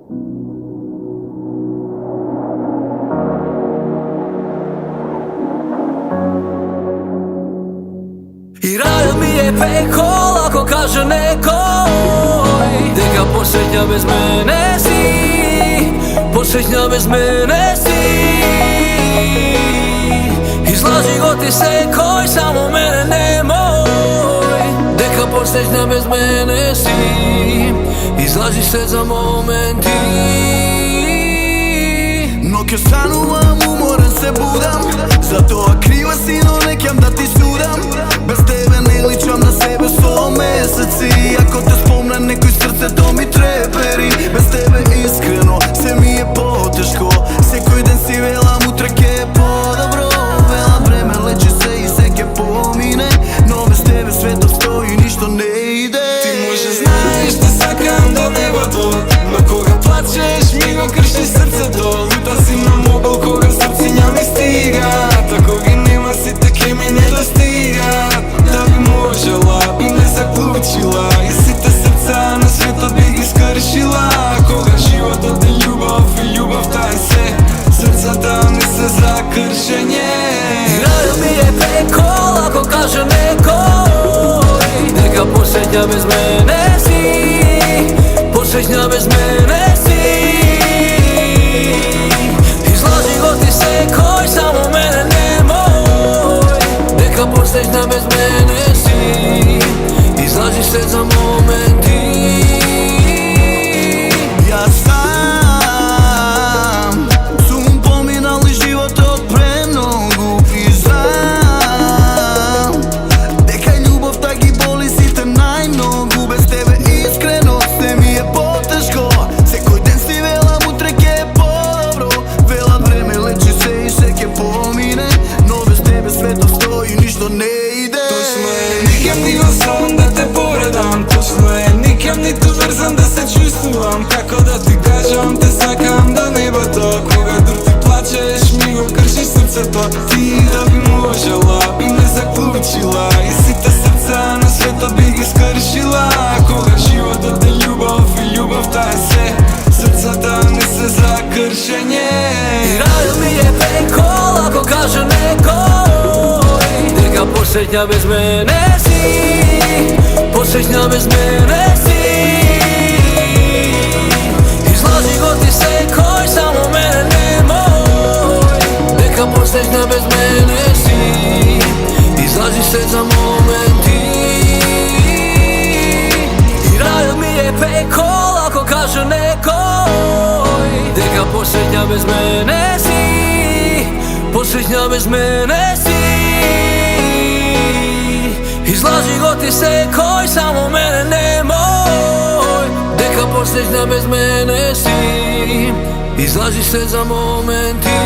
И рајот ми е пекол ако каже некој дека посеќа без мене си, посеќа без мене си. Излажи го ти секој, само мене немој, дека посеќа без мене си. Излажи се за моменти. Ноќе станувам, уморен се будам, затоа крива си, но не ќам да ти судам. Без тебе не личам на себе со месеци, ако те спомнам некој срцето ми трепери. Без тебе искрено се ми е потешко, секој ден си велам утре ке е подобро. Велам време лечи се и се ке помине, но без тебе светот стои, ништо не иде. Ти може знаеш да сакам до небото, но кога плачеш ми го крши срцето. Лута си на мобил кога срциња ми стигат, ако ги нема сите ке ми не достигат. Да би можела би не заклучила и сите срца на светот би ги скршила. Кога животот е љубов и љубовта е се, срцата не се за кршење. Рајот ми е пекол ако каже некој дека посеќа без мене си, посеќа без мене си. Излажи го ти секој, само мене немој, дека посеќа без мене си. Излажи се за моменти. Јас сам сум поминал и животот премногу и знам дека љубовта ги боли сите најмногу. Без тебе искрено се ми е потешко, секој ден си велам утре ке е подобро. Велам време лечи се и се ке помине, но без тебе светот стои, ништо не иде. Точно е, никем ни во сон да те поредам. Точно е, никем ниту врзан да се чувствувам. Како да ти кажам, те сакам до небото. Кога друг ти плачеш, ми го кршиш срцето. Ти да би можела, би не заклучила и сите срца на светот би ги скршила. Кога животот е љубов и љубовта е се, срцата не се за кршење. Рајот ми е пекол ако каже некој дека посеќа без мене си, посеќа без мене си. Излажи го ти секој, само мене немој, дека посеќа без мене си. Излажи се за моменти. И рајот ми е пекол ако каже некој дека посеќа без мене си, посеќа без мене си. Излажи го ти секој, само мене немој, дека посеќа без мене си. Излажи се за моменти.